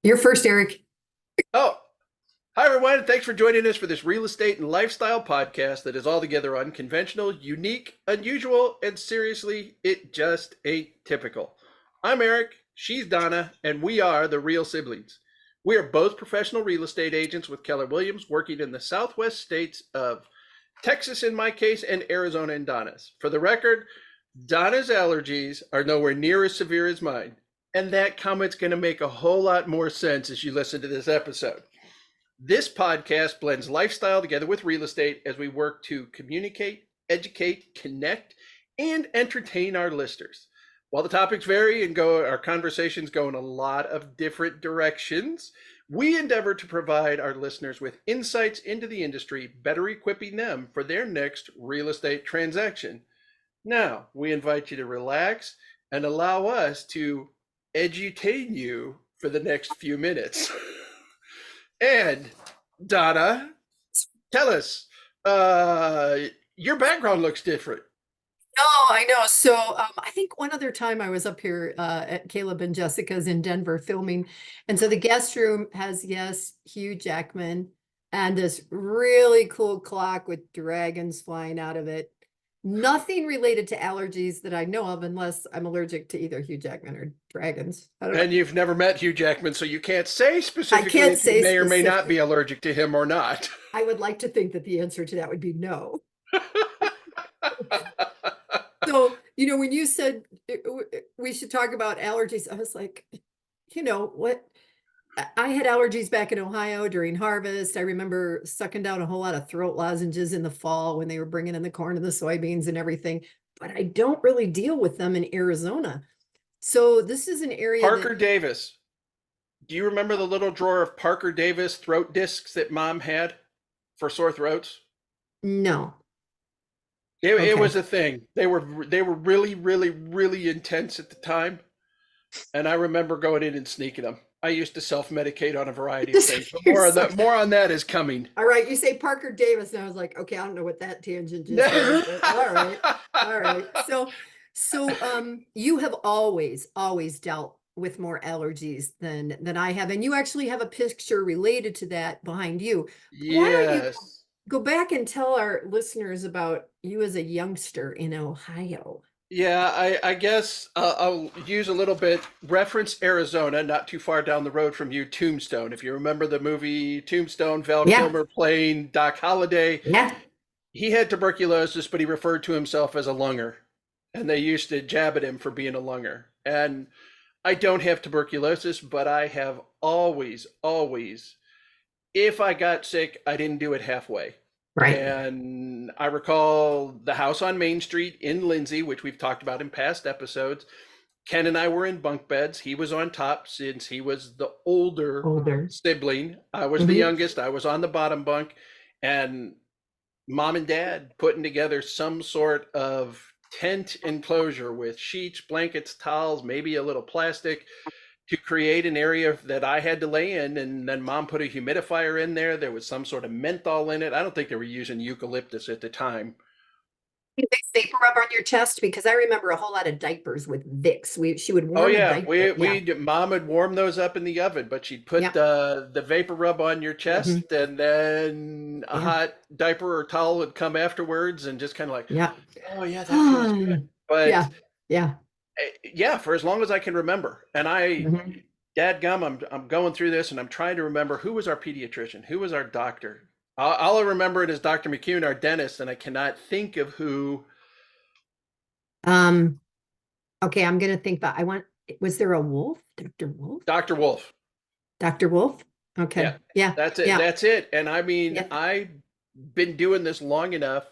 You're first, Eric. Oh, hi everyone. Thanks for joining us for this real estate and lifestyle podcast that is altogether unconventional, unique, unusual, and seriously, it just ain't typical. I'm Eric, she's Donna, and we are the Real Siblings. We are both professional real estate agents with Keller Williams working in the southwest states of Texas, in my case, and Arizona in Donna's. For the record, Donna's allergies are nowhere near as severe as mine. And that comment's going to make a whole lot more sense as you listen to this episode. This podcast blends lifestyle together with real estate as we work to communicate, educate, connect, and entertain our listeners. While the topics vary and our conversations go in a lot of different directions, we endeavor to provide our listeners with insights into the industry, better equipping them for their next real estate transaction. Now, we invite you to relax and allow us to edutain you for the next few minutes. And Donna, tell us, your background looks different. No, I know. So I think one other time I was up here at Caleb and Jessica's in Denver filming. And so the guest room has, yes, Hugh Jackman and this really cool clock with dragons flying out of it. Nothing related to allergies that I know of, unless I'm allergic to either Hugh Jackman or dragons. I don't know. And you've never met Hugh Jackman, so you can't say I specifically can't if you say may or may not be specific. allergic to him or not. I would like to think that the answer to that would be no. So, when you said we should talk about allergies, I was like, what? I had allergies back in Ohio during harvest. I remember sucking down a whole lot of throat lozenges in the fall when they were bringing in the corn and the soybeans and everything, but I don't really deal with them in Arizona. So this is an area that, Parker Davis. Do you remember the little drawer of Parker Davis throat discs that mom had for sore throats? no. It Okay. was a thing. They were really, really, really intense at the time. And I remember going in and sneaking them. I used to self-medicate on a variety of things, but You're more on so that. More on that is coming. All right, you say Parker Davis, and I was like, okay, I don't know what that tangent just was, but all right. All right. So you have always dealt with more allergies than I have, and you actually have a picture related to that behind you. But why don't you Yes. go back and tell our listeners about you as a youngster in Ohio? Yeah, I guess I'll use a little bit. Reference Arizona, not too far down the road from you, Tombstone. If you remember the movie Tombstone, Val Yeah, Kilmer playing Doc Holliday, yeah. he had tuberculosis, but he referred to himself as a lunger. And they used to jab at him for being a lunger. And I don't have tuberculosis, but I have always, if I got sick, I didn't do it halfway. Right. And I recall the house on Main Street in Lindsay, which we've talked about in past episodes. Ken and I were in bunk beds. He was on top since he was the older Older. sibling. I was the Hmm. youngest. I was on the bottom bunk. And mom and dad putting together some sort of tent enclosure with sheets, blankets, towels, maybe a little plastic to create an area that I had to lay in. And then mom put a humidifier in there. There was some sort of menthol in it. I don't think they were using eucalyptus at the time. They vapor rub on your chest because I remember a whole lot of diapers with Vicks. She would Oh warm a yeah, diaper. Yeah, mom would warm those up in the oven, but she'd put yeah. the vapor rub on your Hmm. chest, and then a Yeah, hot diaper or towel would come afterwards, and just kind of like, yeah. oh yeah, that feels good. But Yeah, yeah. yeah, for as long as I can remember, and Hmm. dadgum, I'm going through this, and I'm trying to remember who was our pediatrician, who was our doctor. All I remember it is Dr. McCune, our dentist, and I cannot think of who. Um, okay, I'm gonna think about was there a Wolf? Dr. Wolf? Dr. Wolf. Dr. Wolf? Yeah, Okay. Yeah, that's it. yeah, That's it. And I mean, yeah. I've been doing this long enough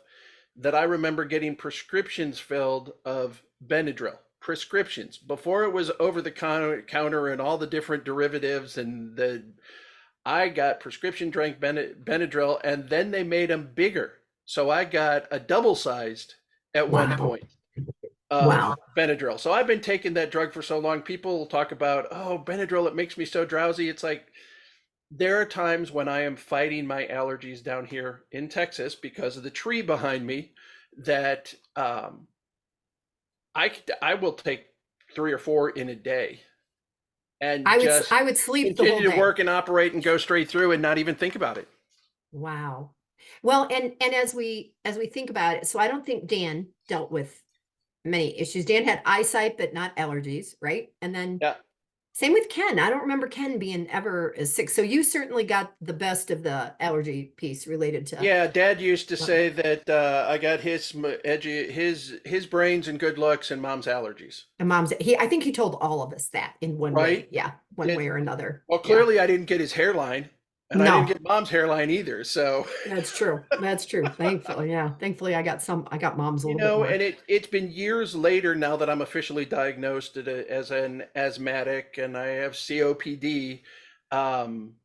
that I remember getting prescriptions filled of Benadryl. Prescriptions before it was over the counter and all the different derivatives and the I got prescription drank Benadryl, and then they made them bigger. So I got a double sized at one Wow. point of Wow. Benadryl. So I've been taking that drug for so long. People talk about, oh, Benadryl, it makes me so drowsy. It's like there are times when I am fighting my allergies down here in Texas because of the tree behind me that I will take 3 or 4 in a day. and just I would sleep the whole continue to day. work and operate and go straight through and not even think about it. Wow. Well, and as we think about it, so I don't think Dan dealt with many issues. Dan had eyesight, but not allergies, right? And then Yeah. same with Ken. I don't remember Ken being ever as sick. So you certainly got the best of the allergy piece related to Yeah, Dad used to um, say that I got his brains and good looks and mom's allergies. and mom's. I think he told all of us that in one Right? way. Yeah, one Yeah. way or another. Well, Yeah. clearly I didn't get his hairline, and I didn't No, get mom's hairline either. So, that's true. That's true. Thankfully, yeah. Thankfully, I got mom's a you little bit know, and more. it's been years later now that I'm officially diagnosed as an asthmatic and I have COPD. Um,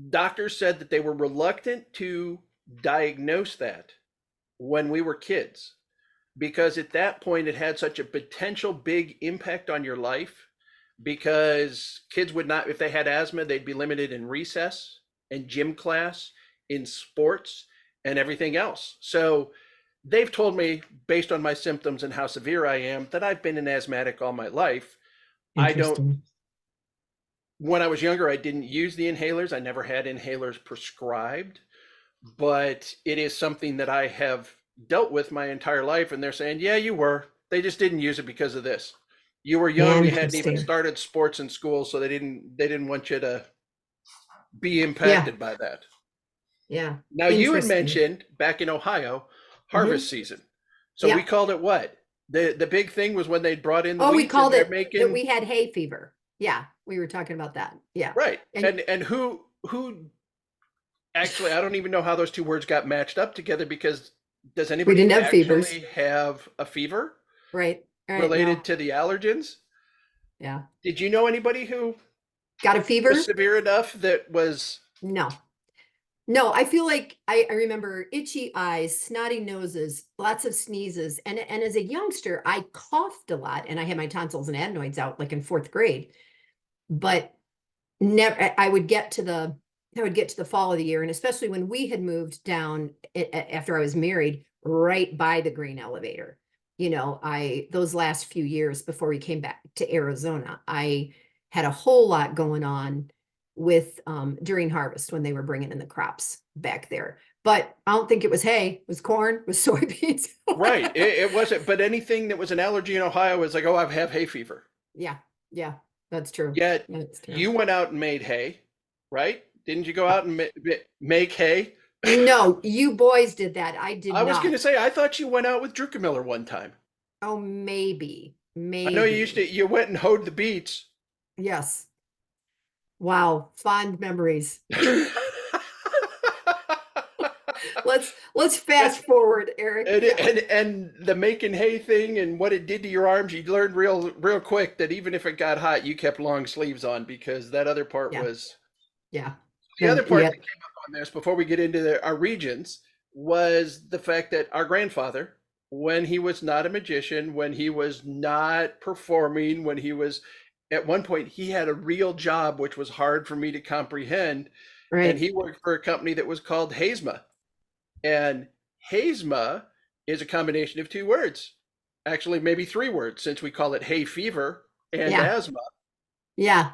Doctors said that they were reluctant to diagnose that when we were kids because at that point it had such a potential big impact on your life because kids would not, if they had asthma, they'd be limited in recess and gym class, in sports and everything else. So they've told me, based on my symptoms and how severe I am, that I've been an asthmatic all my life. I don't, Interesting. when I was younger, I didn't use the inhalers. I never had inhalers prescribed, but it is something that I have dealt with my entire life. And they're saying, yeah, you were. They just didn't use it because of this. You were young. You hadn't even Interesting. started sports in school, so they didn't want you to be Yeah. impacted by that. Yeah. Now you had Interesting. mentioned back in Ohio, harvest Hmm. season. So we Yeah. called it what? The big thing was when they brought in the Oh, we wheat and called they're it that making we had hay fever. Yeah, we were talking about that. Yeah. right. And And who actually, I don't even know how those two words got matched up together because does we anybody didn't have fevers. actually have a fever Right. All right. related No. to the allergens? Yeah. Did you know anybody who Got a was fever? severe enough that was No. No, I feel like I remember itchy eyes, snotty noses, lots of sneezes. And as a youngster, I coughed a lot and I had my tonsils and adenoids out like in fourth grade. But never I would get to the fall of the year, and especially when we had moved down after I was married, right by the grain elevator. I those last few years before we came back to Arizona, I had a whole lot going on with during harvest when they were bringing in the crops back there. But I don't think it was hay, it was corn, it was soybeans. right. It wasn't, but anything that was an allergy in Ohio was like, oh, I have hay fever. Yeah, yeah, that's true. Yet That's true. you went out and made hay, right? Didn't you go out and make hay? No, you boys did that. I did I was going to not. say, I thought you went out with Druckenmiller one time. Oh, maybe, I know maybe. you went and hoed the beets. Yes. Wow, fond memories. Let's fast forward, Eric. And, Yeah. and the making hay thing and what it did to your arms, you learned real quick that even if it got hot, you kept long sleeves on because that other part Yeah. was Yeah. the other part Yeah. that came up on this before we get into our regions was the fact that our grandfather, when he was not a magician, when he was not performing, when he was at one point he had a real job which was hard for me to comprehend, and Right. he worked for a company that was called Hazema. And Hazema is a combination of two words, actually maybe three words, since we call it hay fever and Yeah. asthma. Yeah.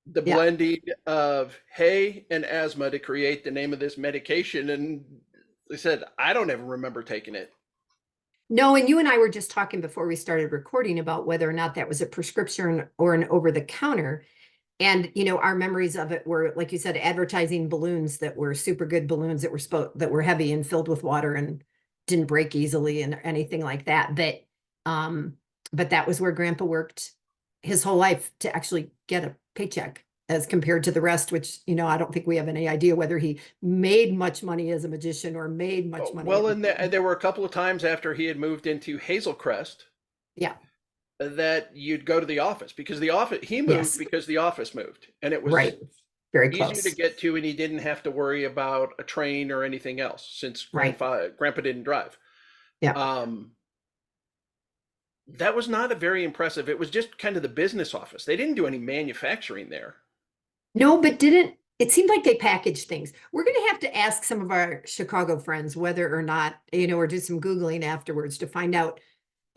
The Yeah. blending of hay and asthma to create the name of this medication. And they said, I don't ever remember taking it. No, and you and I were just talking before we started recording about whether or not that was a prescription or an over the counter. And our memories of it were, like you said, advertising balloons that were super good balloons that were heavy and filled with water and didn't break easily and anything like that. Um, but that was where Grandpa worked his whole life to actually get a paycheck as compared to the rest, which I don't think we have any idea whether he made much money as a magician or made much money. Well, and there were a couple of times after he had moved into Hazel Crest Yeah. that you'd go to the office because the office he moved Yes. because the office moved and it was Right. Very easier to close. get to and he didn't have to worry about a train or anything else since Right. grandpa didn't drive. Yeah. um that was not a very impressive, it was just kind of the business office. They didn't do any manufacturing there. No, but didn't it seemed like they packaged things. We're going to have to ask some of our Chicago friends whether or not, or do some Googling afterwards to find out.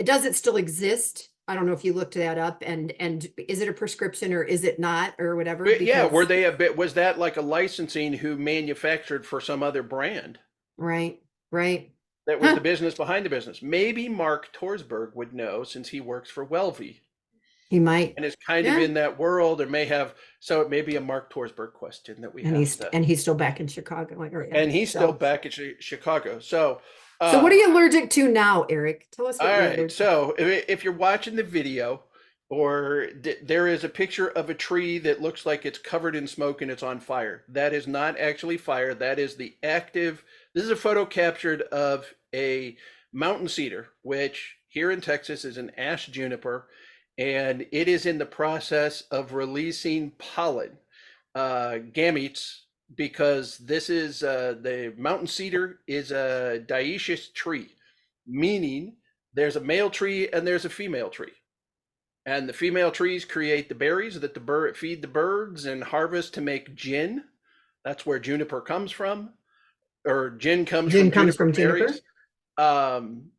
Does it still exist? I don't know if you looked that up, and is it a prescription or is it not or whatever? But yeah, were Because they a bit? Was that like a licensing who manufactured for some other brand? right, right. That was the Huh, business behind the business. Maybe Mark Torsberg would know since he works for Wellve he might. and is kind of Yeah. in that world, or may have. So it may be a Mark Torsberg question that we have to. And he's still back in Chicago. Like, oh yeah. And he's still So back in Chicago. So, so what are uh, you allergic to now, Eric? Tell us all what you're right. allergic. So if you're watching the video, or there is a picture of a tree that looks like it's covered in smoke and it's on fire, that is not actually fire. That is the active. This is a photo captured of a mountain cedar, which here in Texas is an ash juniper, and it is in the process of releasing pollen, gametes, because this is the mountain cedar is a dioecious tree, meaning there's a male tree and there's a female tree. And the female trees create the berries that the bird feed the birds and harvest to make gin. That's where juniper comes from, or gin comes Gin from comes juniper from juniper. berries. Um,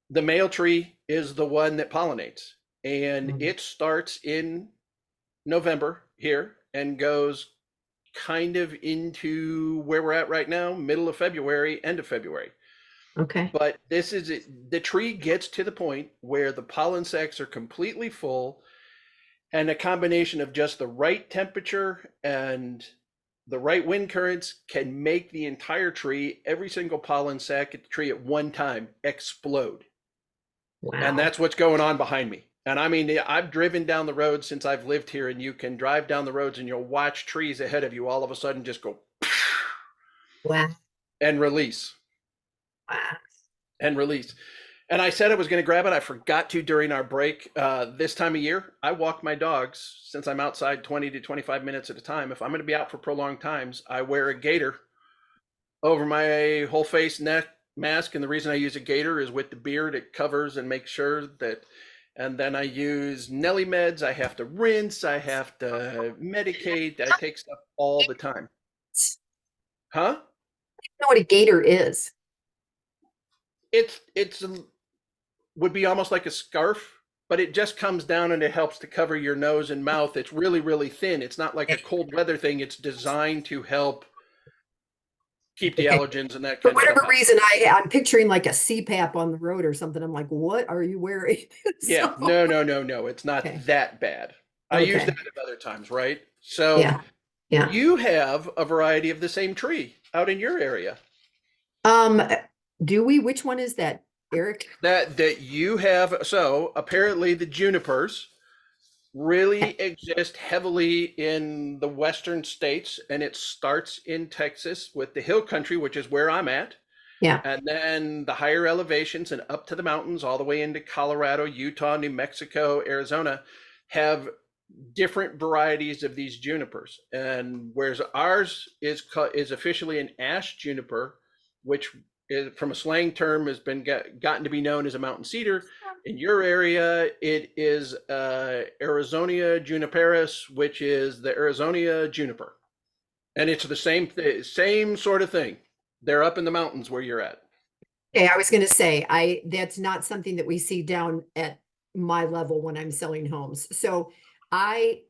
the male tree is the one that pollinates, and Mm, it starts in November here and goes kind of into where we're at right now, middle of February, end of February. okay. But this is the tree gets to the point where the pollen sacs are completely full, and a combination of just the right temperature and the right wind currents can make the entire tree, every single pollen sac at the tree at one time, explode. And Wow. that's what's going on behind me. And I mean, I've driven down the road since I've lived here, and you can drive down the roads and you'll watch trees ahead of you all of a sudden just go Wow. and release Wow. and release. And I said I was going to grab it. I forgot to during our break. This time of year, I walk my dogs since I'm outside 20 to 25 minutes at a time. If I'm going to be out for prolonged times, I wear a gaiter over my whole face, neck, mask. And the reason I use a gaiter is with the beard, it covers and makes sure that. And then I use Nelly meds. I have to rinse. I have to medicate. I take stuff all the time. Huh? Know what a gator is. It's would be almost like a scarf, but it just comes down and it helps to cover your nose and mouth. It's really, really thin. It's not like a cold weather thing. It's designed to help keep the Okay. allergens and that For kind of stuff whatever out. reason, I'm picturing like a CPAP on the road or something. I'm like, what are you wearing? Yeah, So, no, no, no, no. It's not okay. that bad. I use that Okay. at other times, right? So Yeah. Yeah. you have a variety of the same tree out in your area. Um, do we? Which one is that, Eric? That you have. So apparently the junipers really exist heavily in the western states, and it starts in Texas with the hill country, which is where I'm at, Yeah. and then the higher elevations and up to the mountains all the way into Colorado, Utah, New Mexico, Arizona have different varieties of these junipers. And whereas ours is officially an ash juniper, which is, from a slang term, has been gotten to be known as a mountain cedar. In your area, it is Arizonia juniperus, which is the Arizonia juniper, and it's the same sort of thing. They're up in the mountains where you're at. Okay, I was going to say, that's not something that we see down at my level when I'm selling homes. So I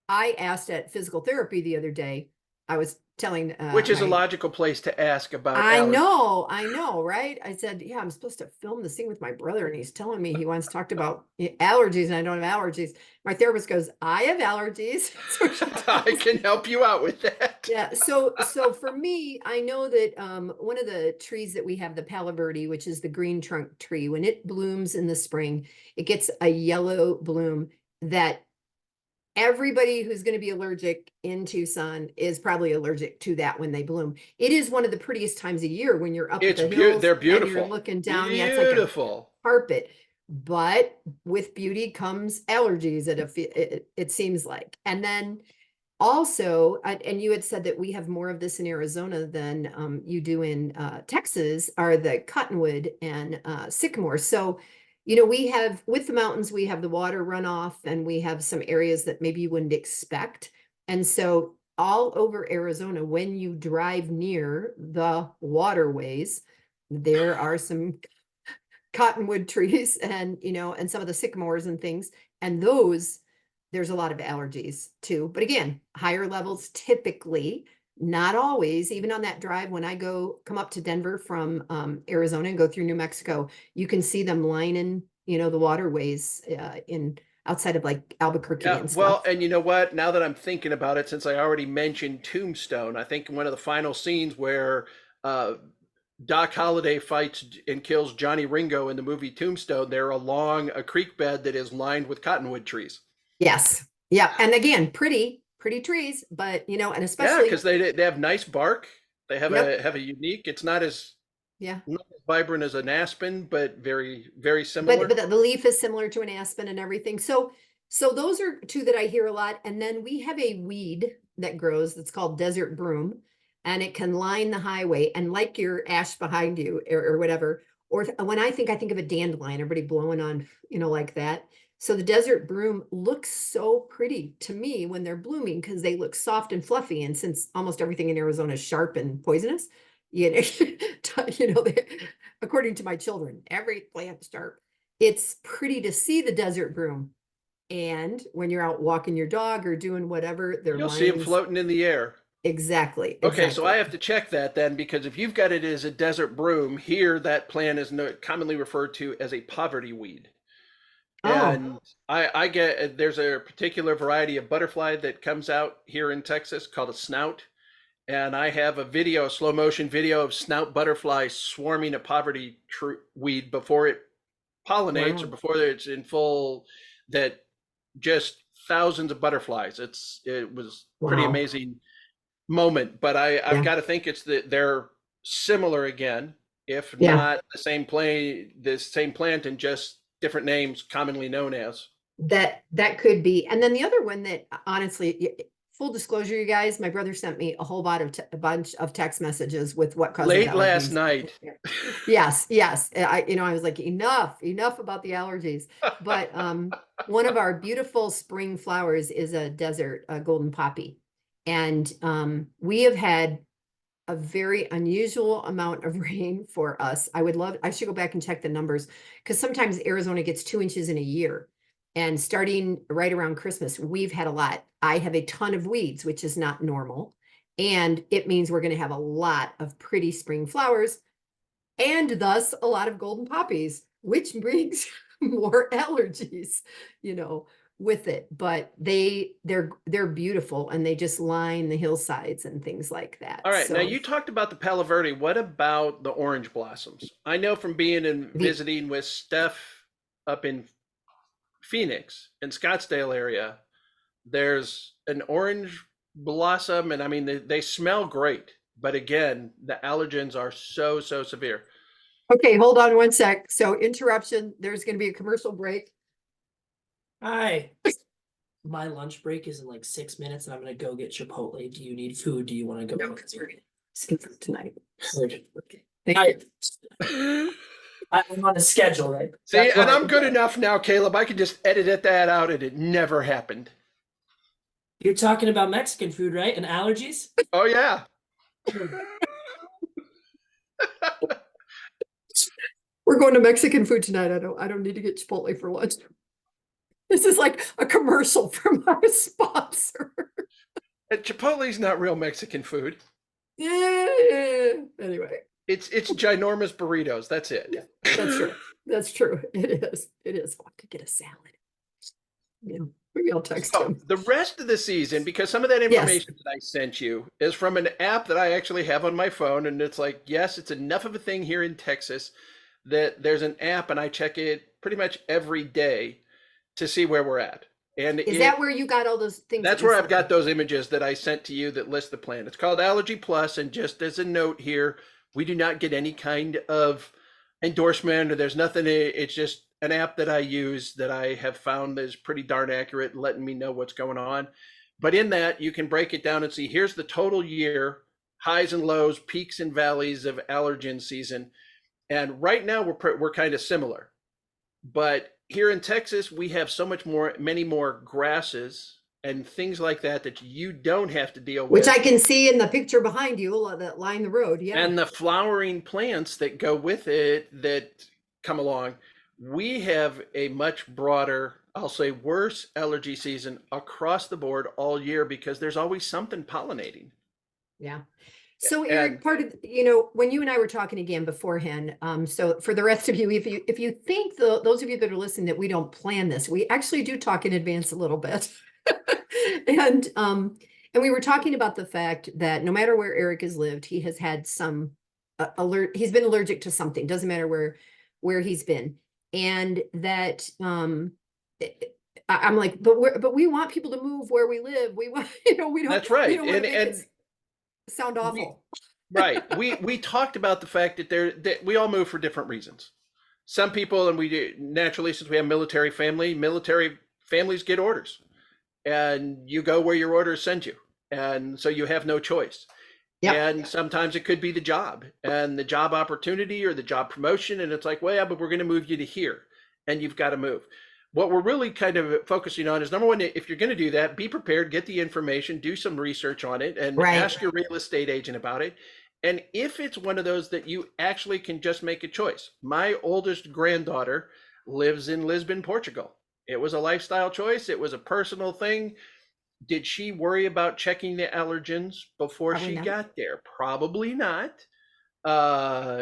I asked at physical therapy the other day. I was telling Which is a my logical place to ask about allergies. I know, right? I said, yeah, I'm supposed to film the scene with my brother, and he's telling me he once talked about allergies, and I don't have allergies. My therapist goes, I have allergies. So she I tells can help you out with that. yeah, so for me, I know that one of the trees that we have, the Palo Verde, which is the green trunk tree, when it blooms in the spring, it gets a yellow bloom that everybody who's going to be allergic in Tucson is probably allergic to that when they bloom. It is one of the prettiest times of year when you're up at It's the hills they're and you're beautiful. looking down. Yeah, it's like a Beautiful. carpet. But with beauty comes allergies, it seems like. And then also, and you had said that we have more of this in Arizona than you do in Texas, are the cottonwood and sycamore. So, we have with the mountains, we have the water runoff, and we have some areas that maybe you wouldn't expect. And so, all over Arizona, when you drive near the waterways, there are some cottonwood trees and, and some of the sycamores and things. And those, there's a lot of allergies too. But again, higher levels typically, not always, even on that drive when I come up to Denver from Arizona and go through New Mexico, you can see them lining, the waterways in outside of like Albuquerque Yeah, and well, stuff. and you know what? Now that I'm thinking about it, since I already mentioned Tombstone, I think one of the final scenes where uh, Doc Holliday fights and kills Johnny Ringo in the movie Tombstone, they're along a creek bed that is lined with cottonwood trees. Yes. Yeah. And again, pretty trees, but and Yeah, because especially, they have nice bark. They yep. have a unique. It's not as Yeah. not as vibrant as an aspen, but very But similar. the leaf is similar to an aspen and everything. So those are two that I hear a lot. And then we have a weed that grows that's called desert broom, and it can line the highway. And like your ash behind you or whatever, or when I think of a dandelion, everybody blowing on, like that. So the desert broom looks so pretty to me when they're blooming because they look soft and fluffy. And since almost everything in Arizona is sharp and poisonous, you know, according to my children, every plant's sharp. It's pretty to see the desert broom. And when you're out walking your dog or doing whatever, their You'll see them lines. floating in the air. Exactly, Okay, so I exactly. have to check that then because if you've got it as a desert broom, here that plant is commonly referred to as a poverty weed. Oh, And I get there's a particular variety of butterfly that comes out here in Texas called a snout. And I have a video, a slow motion video of snout butterflies swarming a poverty weed before it pollinates or wow. before it's in full, that just thousands of butterflies. It was pretty Wow. amazing moment, but I've Yeah. got to think it's that they're similar again, if Yeah. not the same plant and just different names commonly known as. That could be. And then the other one that honestly, full disclosure, you guys, my brother sent me a whole a bunch of text messages with what causes Late last allergies. night. Yes, yes. I was like, enough about the allergies. But one of our beautiful spring flowers is a desert, golden poppy. And we have had a very unusual amount of rain for us. I should go back and check the numbers because sometimes Arizona gets 2 inches in a year. And starting right around Christmas, we've had a lot. I have a ton of weeds, which is not normal. And it means we're going to have a lot of pretty spring flowers and thus a lot of golden poppies, which brings more allergies, you know, with it. But they're beautiful and they just line the hillsides and things like All that. right, now So you talked about the Palo Verde. What about the orange blossoms? I know from being and the visiting with Steph up in Phoenix and Scottsdale area, there's an orange blossom, and I mean they smell great, but again, the allergens are so severe. okay, hold on one sec. So interruption. There's going to be a commercial break. Hi. My lunch break is in like 6 minutes and I'm gonna go get Chipotle. Do you need food? Do you want to go? No, because we're going to skip it tonight. Heard. Okay. Thank I, I'm on a schedule, right? See, That's and why. I'm good enough now, Caleb. I can just edit that out, and it never happened. You're talking about Mexican food, right? And allergies? Oh yeah. We're going to Mexican food tonight. I don't need to get Chipotle for lunch. This is like a commercial from our sponsor. And Chipotle's not real Mexican food. Yeah. Anyway, It's ginormous burritos. That's it. yeah, that's true. That's true. It is. It is. Oh, I could get a salad. Yeah. Maybe I'll text So him. the rest of the season, because some of that Yes. information that I sent you is from an app that I actually have on my phone, and it's like, yes, it's enough of a thing here in Texas that there's an app, and I check it pretty much every day to see where we're at. And Is that where you got all those things that that's you where I've sent me? got those images that I sent to you that list the plan. It's called Allergy Plus, and just as a note here, we do not get any kind of endorsement or there's nothing. It's just an app that I use that I have found is pretty darn accurate, letting me know what's going on. But in that, you can break it down and see here's the total year, highs and lows, peaks and valleys of allergen season. And right now we're kind of similar. But here in Texas, we have so much more, many more grasses and things like that that you don't have to deal Which with. I can see in the picture behind you that line the road. Yeah. And the flowering plants that go with it that come along, we have a much broader, I'll say worse allergy season across the board all year because there's always something pollinating. Yeah. So And Eric, part of, when you and I were talking again beforehand, so for the rest of you, if you think those of you that are listening that we don't plan this, we actually do talk in advance a little bit. And we were talking about the fact that no matter where Eric has lived, he has had some he's been allergic to something, doesn't matter where he's been. And that I'm like, but we want people to move where we live. We want, that's we right. don't want to make it And sound we awful. right. We talked about the fact that we all move for different reasons. Some people, and we do naturally, since we have military families get orders, and you go where your orders send you, and so you have no choice. Yep. And sometimes it could be the job and the job opportunity or the job promotion, and it's like, well, yeah, but we're going to move you to here, and you've got to move. What we're really kind of focusing on is number one, if you're going to do that, be prepared, get the information, do some research on it, and Right. ask your real estate agent about it. And if it's one of those that you actually can just make a choice, my oldest granddaughter lives in Lisbon, Portugal. It was a lifestyle choice, it was a personal thing. Did she worry about checking the allergens before Probably she not. got there? Probably not.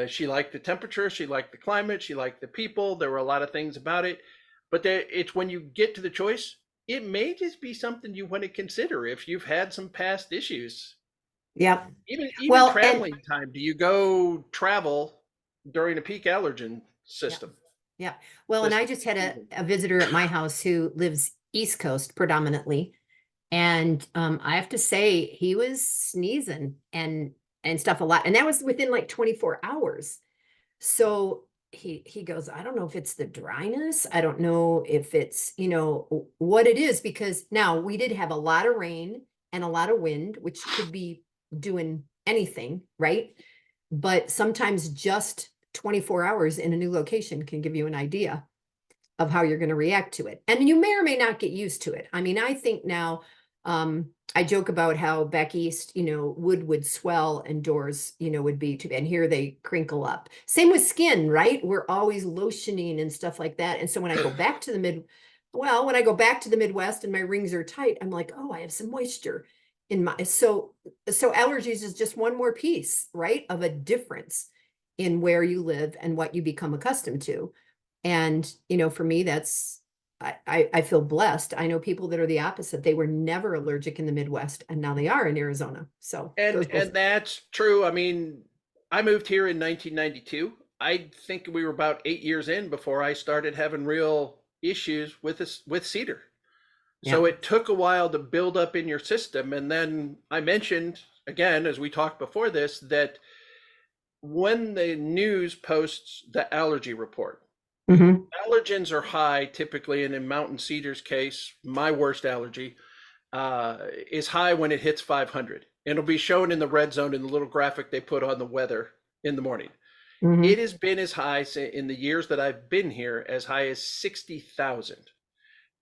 She liked the temperature, she liked the climate, she liked the people. There were a lot of things about it, but it's when you get to the choice, it may just be something you want to consider if you've had some past issues. Yep. Even Well, and traveling time. Do you go travel during a peak allergen yeah, system? yeah. Well, and I just had a visitor at my house who lives East Coast predominantly. And I have to say he was sneezing and stuff a lot. And that was within like 24 hours. So he goes, I don't know if it's the dryness. I don't know if it's, what it is, because now we did have a lot of rain and a lot of wind, which could be doing anything, right? But sometimes just 24 hours in a new location can give you an idea of how you're going to react to it. And you may or may not get used to it. I mean, I think now, I joke about how back east, wood would swell and doors, would be too, and here they crinkle up. Same with skin, right? We're always lotioning and stuff like that. And so when I go back to when I go back to the Midwest and my rings are tight, I'm like, oh, I have some moisture in my, so allergies is just one more piece, right? Of a difference in where you live and what you become accustomed to. And, for me, I feel blessed. I know people that are the opposite. They were never allergic in the Midwest and now they are in Arizona. So And those both. that's true. I mean, I moved here in 1992. I think we were about 8 years in before I started having real issues with cedar. Yeah. So it took a while to build up in your system. And then I mentioned again, as we talked before this, that when the news posts the allergy report, Mm-hmm. allergens are high typically, and in mountain cedar's case, my worst allergy is high when it hits 500. And it'll be shown in the red zone in the little graphic they put on the weather in the morning. Mm-hmm. It has been as high in the years that I've been here, as high as 60,000.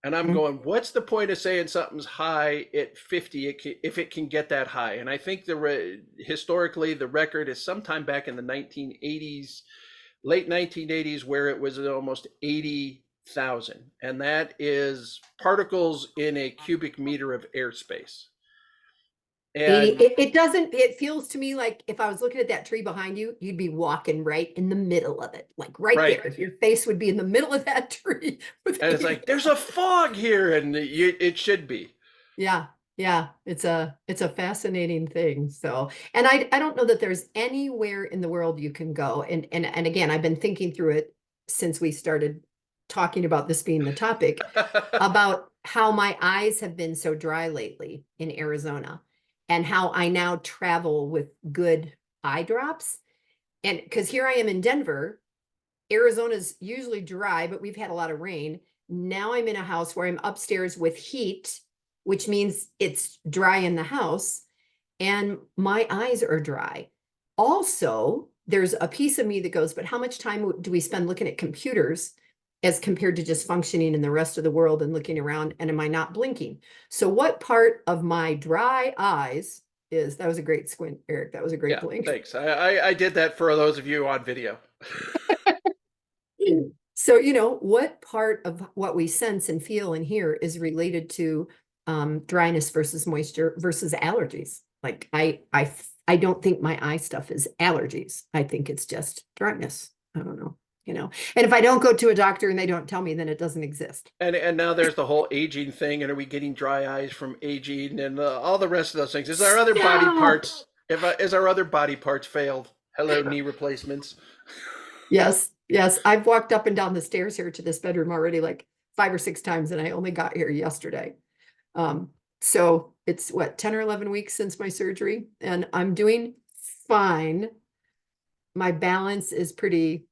And I'm Mm-hmm. going, what's the point of saying something's high at 50 if it can get that high? And I think historically the record is sometime back in the 1980s, late 1980s, where it was almost 80,000. And that is particles in a cubic meter of airspace. 80, And it feels to me like if I was looking at that tree behind you, you'd be walking right in the middle of it, like right right. there. Your face would be in the middle of that tree. And it's like, there's a fog here, and it should be. Yeah. Yeah. It's a fascinating thing. So, and I don't know that there's anywhere in the world you can go. And again, I've been thinking through it since we started talking about this being the topic, about how my eyes have been so dry lately in Arizona and how I now travel with good eye drops. And because here I am in Denver, Arizona's usually dry, but we've had a lot of rain. Now I'm in a house where I'm upstairs with heat, which means it's dry in the house, and my eyes are dry. Also, there's a piece of me that goes, but how much time do we spend looking at computers as compared to just functioning in the rest of the world and looking around? And am I not blinking? So, what part of my dry eyes is that was a great squint, Eric. That was a great Yeah, blink. thanks. I did that for those of you on video. So, what part of what we sense and feel and hear is related to dryness versus moisture versus allergies? Like I don't think my eye stuff is allergies. I think it's just dryness. I don't know, And if I don't go to a doctor and they don't tell me, then it doesn't exist. And now there's the whole aging thing, and are we getting dry eyes from aging, and all the rest of those things? Is our other body Stop. parts? Is our other body parts failed? Hello, knee replacements. Yes, yes. I've walked up and down the stairs here to this bedroom already like 5 or 6 times, and I only got here yesterday. So it's what, 10 or 11 weeks since my surgery, and I'm doing fine. My balance is pretty,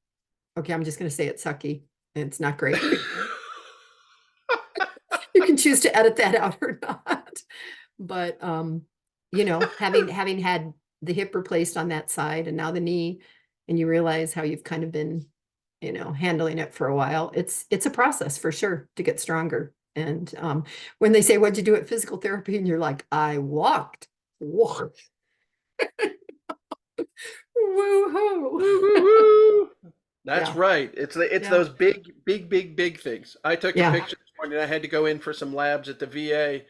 okay, I'm just gonna say it's sucky. And it's not great. You can choose to edit that out or not. But having had the hip replaced on that side and now the knee, and you realize how you've kind of been, handling it for a while, it's a process for sure to get stronger. And when they say, what'd you do at physical therapy? And you're like, I walked. Woo-hoo. Woo. That's Yeah. right. It's Yeah. those big things. I took a Yeah. picture this morning. I had to go in for some labs at the VA,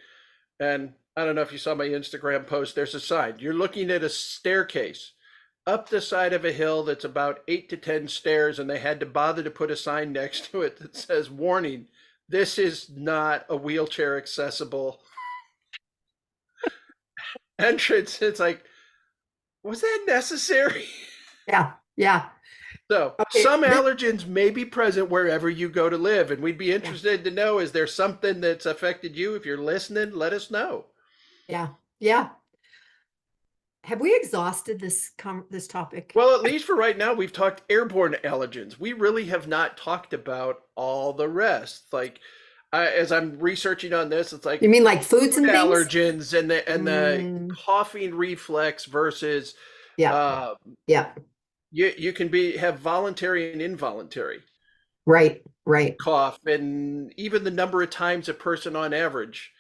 and I don't know if you saw my Instagram post. There's a sign. You're looking at a staircase up the side of a hill that's about 8 to 10 stairs, and they had to bother to put a sign next to it that says, "Warning: this is not a wheelchair accessible entrance." It's like, was that necessary? Yeah. Yeah. So Okay. some allergens may be present wherever you go to live, and we'd be interested to know, is there something that's affected you? If you're listening, let us know. Yeah. Yeah. Have we exhausted this topic? Well, at least for right now, we've talked airborne allergens. We really have not talked about all the rest. Like, as I'm researching on this, it's like You mean like foods and things? allergens and the Mm, coughing reflex versus yeah. uh, Yeah. you can have voluntary and involuntary Right. Right. cough, and even the number of times a person on average,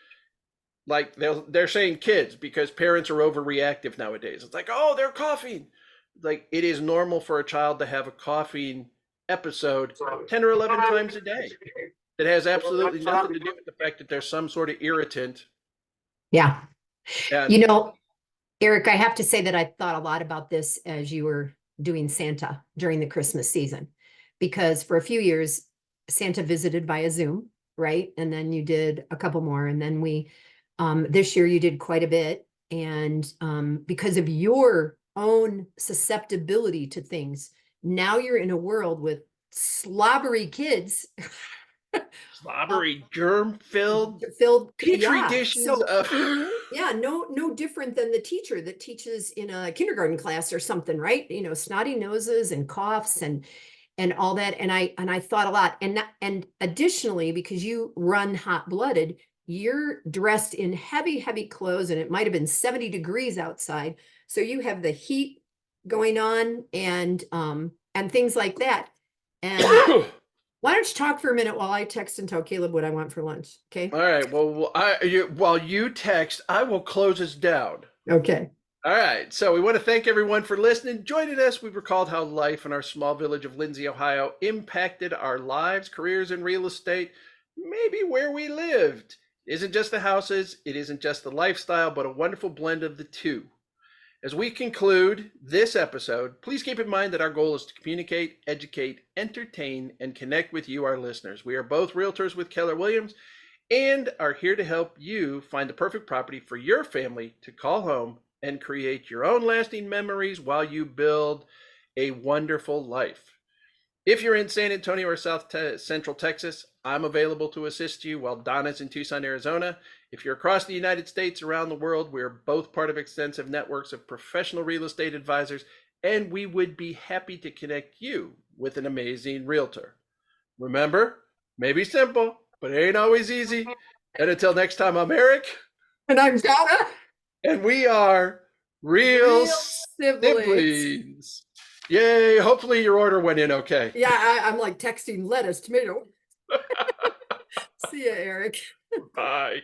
like they're saying kids, because parents are overreactive nowadays. It's like, oh, they're coughing. Like, it is normal for a child to have a coughing episode 10 or 11 times a day. It has absolutely nothing to do with the fact that there's some sort of irritant. Yeah. And Eric, I have to say that I thought a lot about this as you were doing Santa during the Christmas season, because for a few years, Santa visited via Zoom, right? And then you did a couple more. And then this year you did quite a bit. And because of your own susceptibility to things, now you're in a world with slobbery kids. slobbery, germ-filled Filled, petri yeah. dishes So of yeah, no different than the teacher that teaches in a kindergarten class or something, right? Snotty noses and coughs and all that. And I thought a lot. And additionally, because you run hot-blooded, you're dressed in heavy, heavy clothes, and it might have been 70 degrees outside. So you have the heat going on and things like that. And why don't you talk for a minute while I text and tell Caleb what I want for lunch? Okay. All right. Well, while you text, I will close us down. Okay. All right. So we want to thank everyone for listening. Joining us, we recalled how life in our small village of Lindsay, Ohio impacted our lives, careers, and real estate, maybe where we lived. It isn't just the houses, it isn't just the lifestyle, but a wonderful blend of the two. As we conclude this episode, please keep in mind that our goal is to communicate, educate, entertain, and connect with you, our listeners. We are both realtors with Keller Williams and are here to help you find the perfect property for your family to call home and create your own lasting memories while you build a wonderful life. If you're in San Antonio or Central Texas, I'm available to assist you, while Donna's in Tucson, Arizona. If you're across the United States, around the world, we're both part of extensive networks of professional real estate advisors, and we would be happy to connect you with an amazing realtor. Remember, maybe simple, but it ain't always easy. And until next time, I'm Eric. And I'm Donna. And we are Real Siblings. Yay. Hopefully your order went in okay. Yeah, I'm like texting lettuce, tomato. See ya, Eric. Bye.